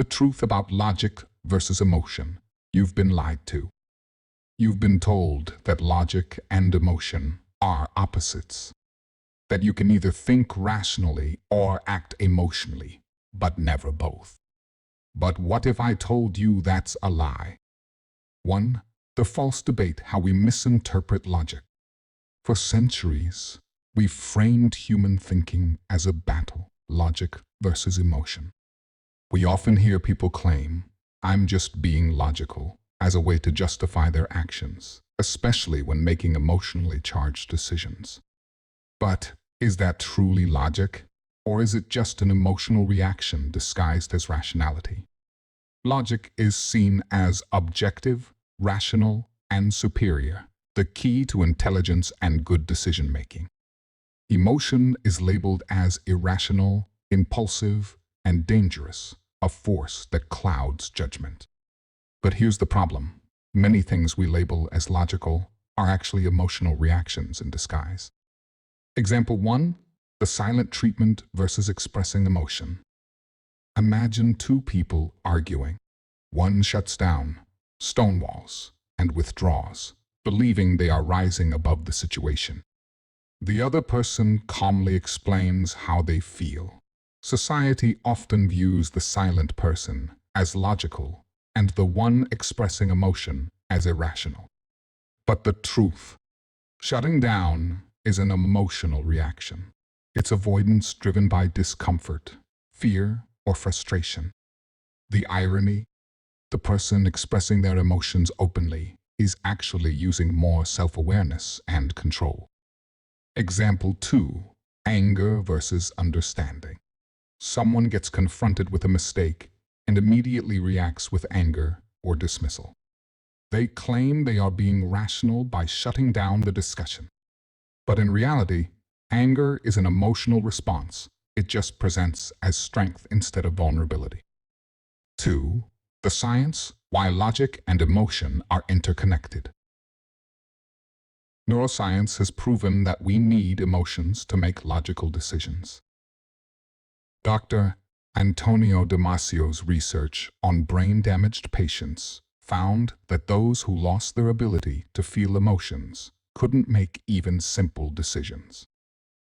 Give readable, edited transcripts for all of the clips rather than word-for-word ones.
The truth about logic versus emotion. You've been lied to. You've been told that logic and emotion are opposites. That you can either think rationally or act emotionally, but never both. But what if I told you that's a lie? 1. The false debate, how we misinterpret logic. For centuries, we've framed human thinking as a battle, logic versus emotion. We often hear people claim, "I'm just being logical," as a way to justify their actions, especially when making emotionally charged decisions. But is that truly logic, or is it just an emotional reaction disguised as rationality? Logic is seen as objective, rational, and superior, the key to intelligence and good decision-making. Emotion is labeled as irrational, impulsive, and dangerous, a force that clouds judgment. But here's the problem. Many things we label as logical are actually emotional reactions in disguise. Example 1, the silent treatment versus expressing emotion. Imagine two people arguing. One shuts down, stonewalls, and withdraws, believing they are rising above the situation. The other person calmly explains how they feel. Society often views the silent person as logical and the one expressing emotion as irrational. But the truth, shutting down is an emotional reaction. It's avoidance driven by discomfort, fear, or frustration. The irony, the person expressing their emotions openly is actually using more self-awareness and control. Example 2, anger versus understanding. Someone gets confronted with a mistake and immediately reacts with anger or dismissal. They claim they are being rational by shutting down the discussion. But in reality, anger is an emotional response. It just presents as strength instead of vulnerability. 2. The science, why logic and emotion are interconnected. Neuroscience has proven that we need emotions to make logical decisions. Dr. Antonio Damasio's research on brain-damaged patients found that those who lost their ability to feel emotions couldn't make even simple decisions.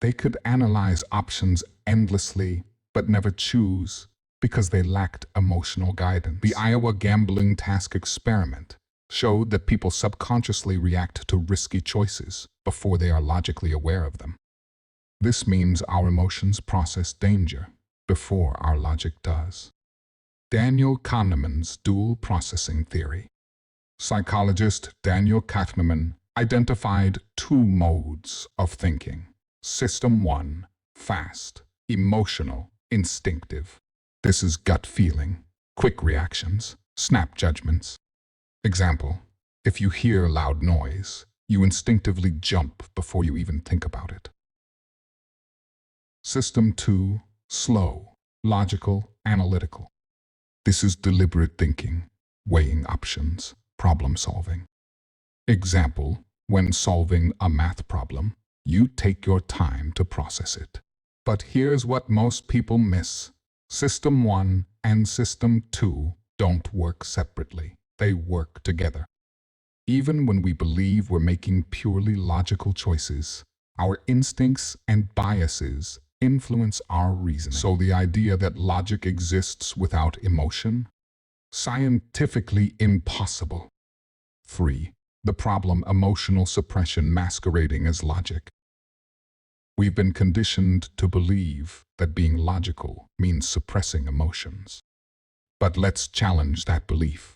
They could analyze options endlessly, but never choose because they lacked emotional guidance. The Iowa gambling task experiment showed that people subconsciously react to risky choices before they are logically aware of them. This means our emotions process danger before our logic does. Daniel Kahneman's dual processing theory. Psychologist Daniel Kahneman identified two modes of thinking. System 1, fast, emotional, instinctive. This is gut feeling, quick reactions, snap judgments. Example, if you hear loud noise, you instinctively jump before you even think about it. System 2, slow, logical, analytical. This is deliberate thinking, weighing options, problem solving. Example, when solving a math problem, you take your time to process it. But here's what most people miss. System 1 and System 2 don't work separately. They work together. Even when we believe we're making purely logical choices, our instincts and biases influence our reasoning. So the idea that logic exists without emotion? Scientifically impossible. 3. The problem, emotional suppression masquerading as logic. We've been conditioned to believe that being logical means suppressing emotions. But let's challenge that belief.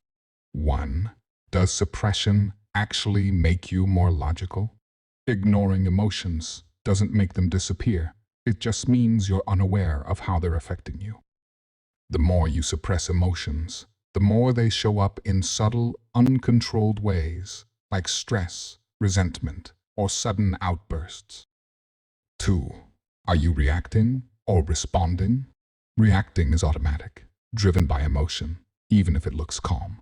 1. Does suppression actually make you more logical? Ignoring emotions doesn't make them disappear. It just means you're unaware of how they're affecting you. The more you suppress emotions, the more they show up in subtle, uncontrolled ways, like stress, resentment, or sudden outbursts. 2. Are you reacting or responding? Reacting is automatic, driven by emotion, even if it looks calm.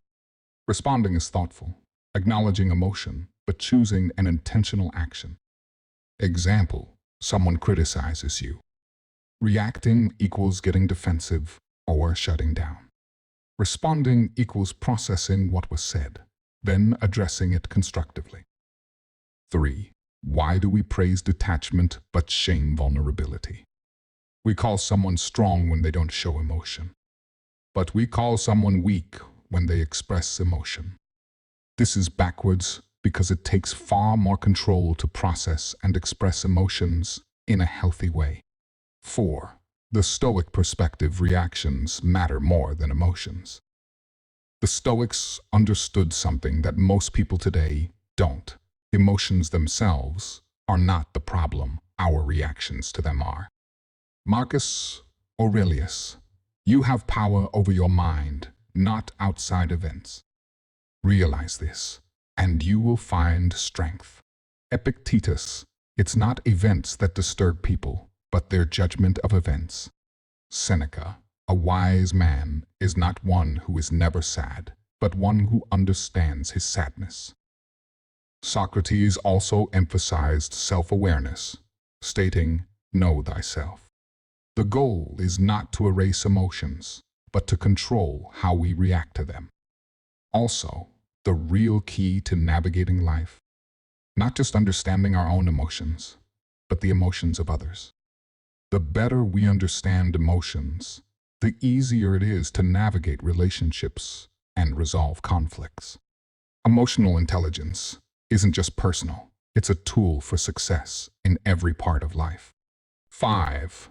Responding is thoughtful, acknowledging emotion, but choosing an intentional action. Example, someone criticizes you. Reacting equals getting defensive or shutting down. Responding equals processing what was said, then addressing it constructively. 3. Why do we praise detachment but shame vulnerability? We call someone strong when they don't show emotion, but we call someone weak when they express emotion. This is backwards because it takes far more control to process and express emotions in a healthy way. 4. The Stoic perspective: reactions matter more than emotions. The Stoics understood something that most people today don't. Emotions themselves are not the problem, our reactions to them are. Marcus Aurelius: you have power over your mind, not outside events. Realize this, and you will find strength. Epictetus: it's not events that disturb people, but their judgment of events. Seneca: a wise man is not one who is never sad, but one who understands his sadness. Socrates also emphasized self-awareness, stating, "Know thyself." The goal is not to erase emotions, but to control how we react to them. Also, the real key to navigating life, not just understanding our own emotions, but the emotions of others. The better we understand emotions, the easier it is to navigate relationships and resolve conflicts. Emotional intelligence isn't just personal, it's a tool for success in every part of life. 5.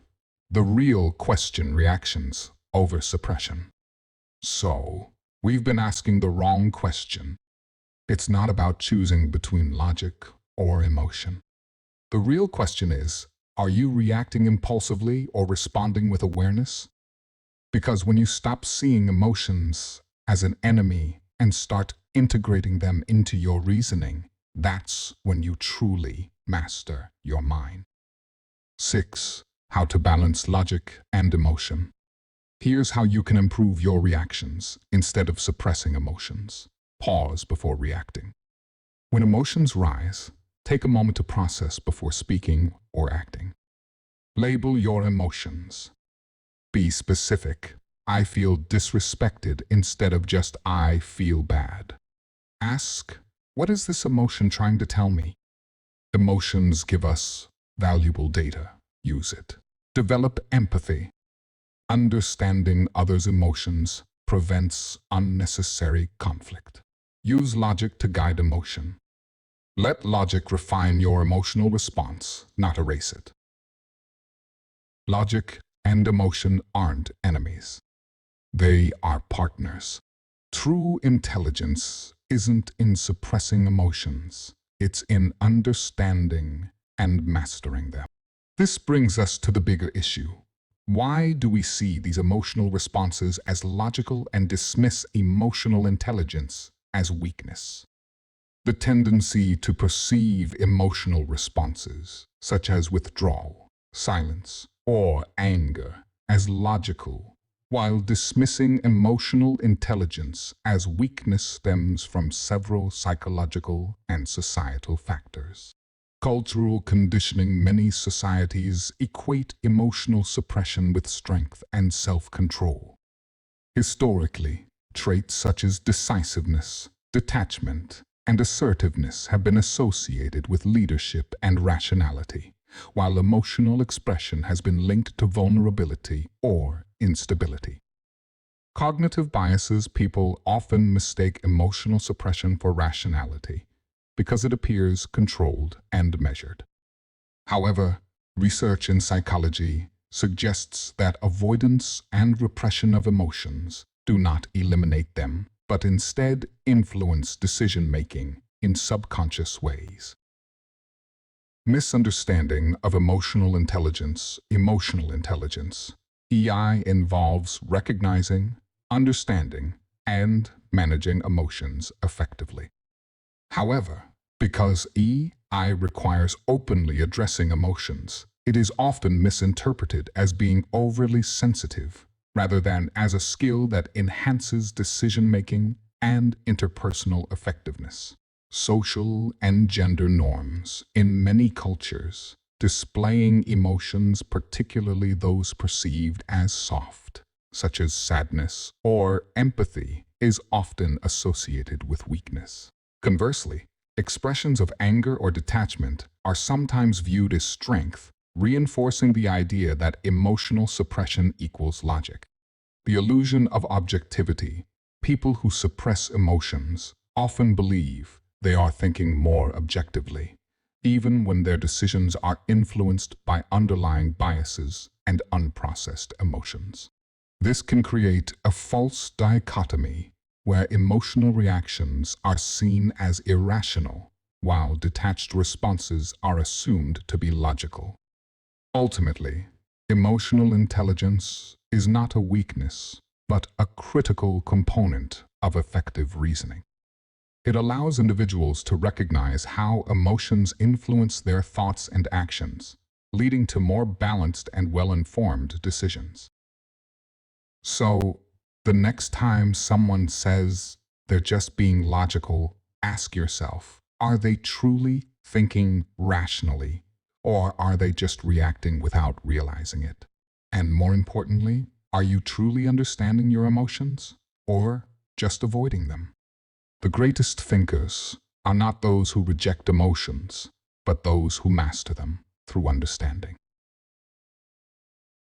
The real question: reactions over suppression. So, we've been asking the wrong question. It's not about choosing between logic or emotion. The real question is, are you reacting impulsively or responding with awareness? Because when you stop seeing emotions as an enemy and start integrating them into your reasoning, that's when you truly master your mind. 6. How to balance logic and emotion. Here's how you can improve your reactions instead of suppressing emotions. Pause before reacting. When emotions rise, take a moment to process before speaking or acting. Label your emotions. Be specific. I feel disrespected instead of just I feel bad. Ask, what is this emotion trying to tell me? Emotions give us valuable data. Use it. Develop empathy. Understanding others' emotions prevents unnecessary conflict. Use logic to guide emotion. Let logic refine your emotional response, not erase it. Logic and emotion aren't enemies. They are partners. True intelligence isn't in suppressing emotions. It's in understanding and mastering them. This brings us to the bigger issue. Why do we see these emotional responses as logical and dismiss emotional intelligence as weakness? The tendency to perceive emotional responses, such as withdrawal, silence, or anger, as logical, while dismissing emotional intelligence as weakness, stems from several psychological and societal factors. Cultural conditioning: many societies equate emotional suppression with strength and self-control. Historically, traits such as decisiveness, detachment, and assertiveness have been associated with leadership and rationality, while emotional expression has been linked to vulnerability or instability. Cognitive biases: people often mistake emotional suppression for rationality because it appears controlled and measured. However, research in psychology suggests that avoidance and repression of emotions do not eliminate them, but instead influence decision-making in subconscious ways. Misunderstanding of emotional intelligence. Emotional intelligence, EI, involves recognizing, understanding, and managing emotions effectively. However, because EI requires openly addressing emotions, it is often misinterpreted as being overly sensitive, rather than as a skill that enhances decision-making and interpersonal effectiveness. Social and gender norms. In many cultures, displaying emotions, particularly those perceived as soft, such as sadness or empathy, is often associated with weakness. Conversely, expressions of anger or detachment are sometimes viewed as strength, reinforcing the idea that emotional suppression equals logic. The illusion of objectivity. People who suppress emotions often believe they are thinking more objectively, even when their decisions are influenced by underlying biases and unprocessed emotions. This can create a false dichotomy where emotional reactions are seen as irrational, while detached responses are assumed to be logical. Ultimately, emotional intelligence is not a weakness, but a critical component of effective reasoning. It allows individuals to recognize how emotions influence their thoughts and actions, leading to more balanced and well-informed decisions. So, the next time someone says they're just being logical, ask yourself, are they truly thinking rationally, or are they just reacting without realizing it? And more importantly, are you truly understanding your emotions, or just avoiding them? The greatest thinkers are not those who reject emotions, but those who master them through understanding.